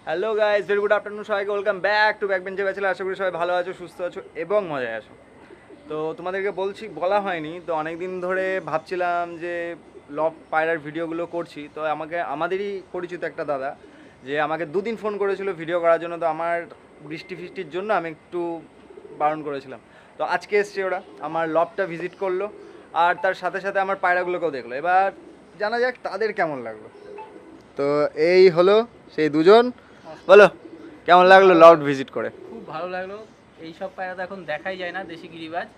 Hello guys, very good afternoon সবাইকে, welcome back to ব্যাকবেঞ্চে bachelor. আশা করি সবাই ভালো আছো, সুস্থ আছো এবং মজায় আছো। তো তোমাদেরকে বলা হয়নি তো, অনেক দিন ধরে ভাবছিলাম যে লব পায়রার ভিডিওগুলো করছি। তো আমাদেরই পরিচিত একটা দাদা যে আমাকে দুদিন ফোন করেছিল ভিডিও করার জন্য। তো আমার বৃষ্টি ফিষ্টির জন্য আমি একটু বারণ করেছিলাম। তো আজকে এসছে ওরা, আমার লবটা ভিজিট করলো আর তার সাথে সাথে আমার পায়রাগুলোকেও দেখলো। এবার জানা যাক তাদের কেমন লাগলো। তো এই হলো সেই দুজন। বলো কেমন লাগলো লর্ড ভিজিট করে? খুব ভালো লাগলো। এইসব পায়রা তো এখন দেখাই যায় না, দেশি গিরিবাজ।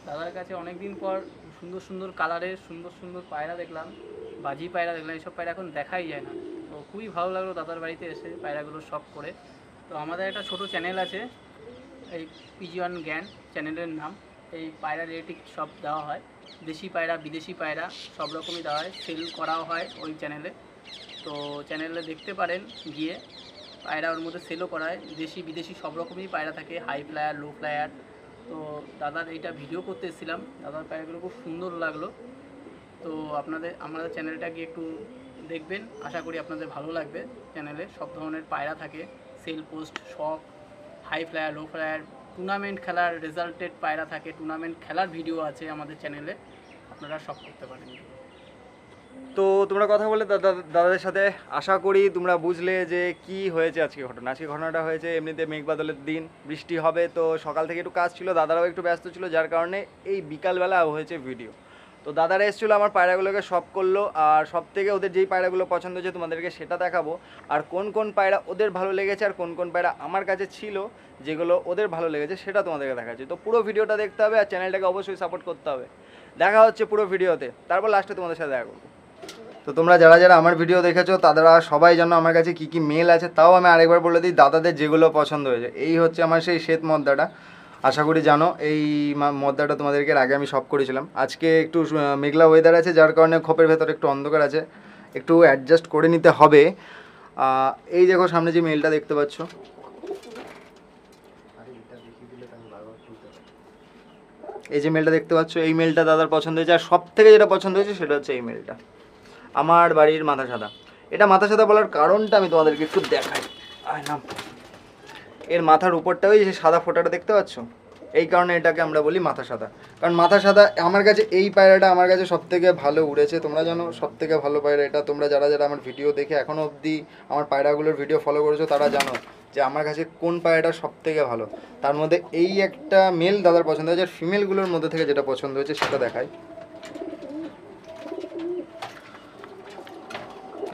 দাদার কাছে অনেক দিন পর সুন্দর সুন্দর কালারের সুন্দর সুন্দর পায়রা দেখলাম, বাজি পায়রা দেখলাম। এইসব পায়রা এখন দেখাই যায় না, তো খুবই ভালো লাগলো দাদার বাড়িতে এসে পায়রাগুলো শখ করে। তো আমাদের একটা ছোট চ্যানেল আছে, এই পিজিওয়ান জ্ঞান চ্যানেলের নাম। এই পায়রা রিলেটিভ সব দেওয়া হয়, দেশি পায়রা বিদেশি পায়রা সব রকমই দেওয়া হয়, সেল করাও হয় ওই চ্যানেলে। তো চ্যানেলে দেখতে পারেন গিয়ে। পায়রা ওর মধ্যে সেলও করা হয়, দেশি বিদেশি সব রকমই পায়রা থাকে, হাই ফ্লায়ার লো ফ্লায়ার। তো দাদার এইটা ভিডিও করতে এসেছিলাম, দাদার পায়রাগুলো খুব সুন্দর লাগলো। তো আমাদের চ্যানেলটাকে একটু দেখবেন, আশা করি আপনাদের ভালো লাগবে। চ্যানেলে সব ধরনের পায়রা থাকে, সেল পোস্ট শখ, হাই ফ্লায়ার লো ফ্লায়ার, টুর্নামেন্ট খেলার রেজাল্টেড পায়রা থাকে, টুর্নামেন্ট খেলার ভিডিও আছে আমাদের চ্যানেলে, আপনারা শখ করতে পারেন। তো তোমরা কথা বলে দাদাদের সাথে, আশা করি তোমরা বুঝলে যে কি হয়েছে আজকে ঘটনা। আজকে ঘটনাটা হয়েছে এমনিতে মেঘ বাদলের দিন, বৃষ্টি হবে, তো সকাল থেকে একটু কাজ ছিল, দাদারাও একটু ব্যস্ত ছিল, যার কারণে এই বিকালবেলা হয়েছে ভিডিও। তো দাদারা এসেছিলো, আমার পায়রাগুলোকে শখ করলো, আর সব থেকে ওদের যেই পায়রাগুলো পছন্দ হয়েছে তোমাদেরকে সেটা দেখাবো। আর কোন কোন পায়রা ওদের ভালো লেগেছে আর কোন কোন পায়রা আমার কাছে ছিল যেগুলো ওদের ভালো লেগেছে সেটা তোমাদেরকে দেখাচ্ছি। তো পুরো ভিডিওটা দেখতে হবে আর চ্যানেলটাকে অবশ্যই সাপোর্ট করতে হবে। দেখা হচ্ছে পুরো ভিডিওতে, তারপর লাস্টে তোমাদের সাথে দেখা করবো। তো তোমরা যারা যারা আমার ভিডিও দেখেছো তারা সবাই জানো আমার কাছে কী কী মেল আছে, তাও আমি আরেকবার বলে দিই দাদাদের যেগুলো পছন্দ হয়েছে। এই হচ্ছে আমার সেই শ্বেত মদ্দাটা, আশা করি জানো এই মদ্দাটা তোমাদেরকে আগে আমি সব করেছিলাম। আজকে একটু মেঘলা ওয়েদার আছে, যার কারণে খোপের ভেতর একটু অন্ধকার আছে, একটু অ্যাডজাস্ট করে নিতে হবে। এই দেখো সামনে যে মেলটা দেখতে পাচ্ছ, এই যে মেলটা দেখতে পাচ্ছ, এই মেলটা দাদার পছন্দ হয়েছে। আর সব থেকে যেটা পছন্দ হয়েছে সেটা হচ্ছে এই মেলটা, আমার বাড়ির মাথা সাদা। এটা মাথা সাদা বলার কারণটা আমি তোমাদেরকে একটু দেখাই। নাম, এর মাথার উপরটা ওই যে সাদা ফোঁটাটা দেখতে পাচ্ছ, এই কারণে এটাকে আমরা বলি মাথা সাদা। কারণ মাথা সাদা আমার কাছে, এই পায়রাটা আমার কাছে সব থেকে ভালো উড়েছে। তোমরা জানো সব থেকে ভালো পায়রা এটা। তোমরা যারা যারা আমার ভিডিও দেখে এখনও অবধি আমার পায়রাগুলোর ভিডিও ফলো করেছো তারা জানো যে আমার কাছে কোন পায়রাটা সব থেকে ভালো। তার মধ্যে এই একটা মেল দাদার পছন্দ হয়েছে, আর ফিমেলগুলোর মধ্যে থেকে যেটা পছন্দ হয়েছে সেটা দেখাই।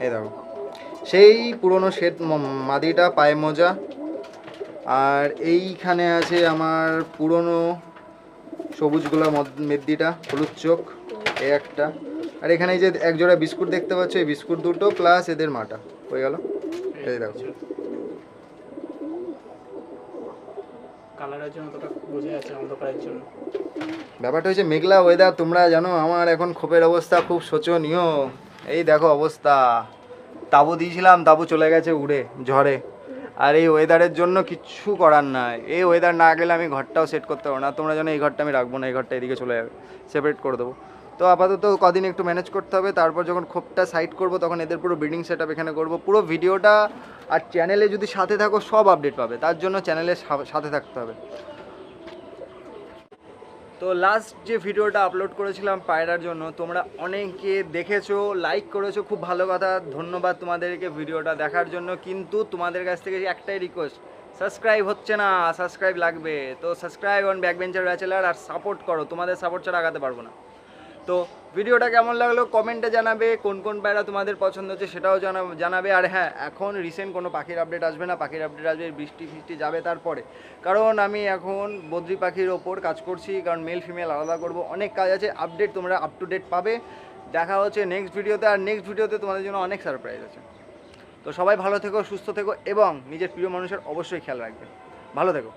এই দেখো সেই পুরনো শ্বেত মাদিটা, পায়ে মোজা। আর এইখানে আছে আমার পুরনো সবুজ গোলা মেদ্দিটা, হলুদ চোখ, এই একটা। আর এখানে এই যে একজোড়া বিস্কুট দেখতে পাচ্ছ, এই বিস্কুট দুটো প্লাস এদের মাটা হয়ে গেল। এই দেখো কালারের জন্য তোটা বোঝা যাচ্ছে, অন্ধকারের জন্য। ব্যাপারটা হচ্ছে মেঘলা ওয়েদার, তোমরা জানো আমার এখন খোপের অবস্থা খুব শোচনীয়। এই দেখো অবস্থা, তাবু দিয়েছিলাম, তাবু চলে গেছে উড়ে ঝড়ে। আর এই ওয়েদারের জন্য কিচ্ছু করার নাই, এই ওয়েদার না গেলে আমি ঘরটাও সেট করতে পারবো না। তোমরা জানো এই ঘরটা আমি রাখবো না, এই ঘরটা এদিকে চলে যাবে, সেপারেট করে দেবো। তো আপাতত কদিন একটু ম্যানেজ করতে হবে, তারপর যখন খোপটা সাইড করবো তখন এদের পুরো ব্রিডিং সেট আপ এখানে করবো। পুরো ভিডিওটা আর চ্যানেলে যদি সাথে থাকো সব আপডেট পাবে, তার জন্য চ্যানেলের সাথে থাকতে হবে। তো লাস্ট যে ভিডিওটা আপলোড করেছিলাম পায়রার জন্য, তোমরা অনেকে দেখেছো, লাইক করেছো, খুব ভালো কথা, ধন্যবাদ তোমাদেরকে ভিডিওটা দেখার জন্য। কিন্তু তোমাদের কাছ থেকে একটাই রিকোয়েস্ট, সাবস্ক্রাইব হচ্ছে না, সাবস্ক্রাইব লাগবে। তো সাবস্ক্রাইব অন ব্যাকবেঞ্চার ব্যাচেলার, আর সাপোর্ট করো, তোমাদের সাপোর্ট ছাড়া আগাতে পারবো না। তো ভিডিওটা কেমন লাগলো কমেন্টে জানাবে, কোন কোন পায়রা তোমাদের পছন্দ হচ্ছে সেটাও জানাবে। আর হ্যাঁ, এখন রিসেন্ট কোনো পাখির আপডেট আসবে না, পাখির আপডেট আসবে বৃষ্টি ফিষ্টি যাবে তারপরে। কারণ আমি এখন বদ্রি পাখির ওপর কাজ করছি, কারণ মেল ফিমেল আলাদা করব, অনেক কাজ আছে। আপডেট তোমরা আপ টু ডেট পাবে। দেখা হচ্ছে নেক্সট ভিডিওতে, আর নেক্সট ভিডিওতে তোমাদের জন্য অনেক সারপ্রাইজ আছে। তো সবাই ভালো থেকো, সুস্থ থেকো এবং নিজের প্রিয় মানুষের অবশ্যই খেয়াল রাখবে। ভালো থেকো।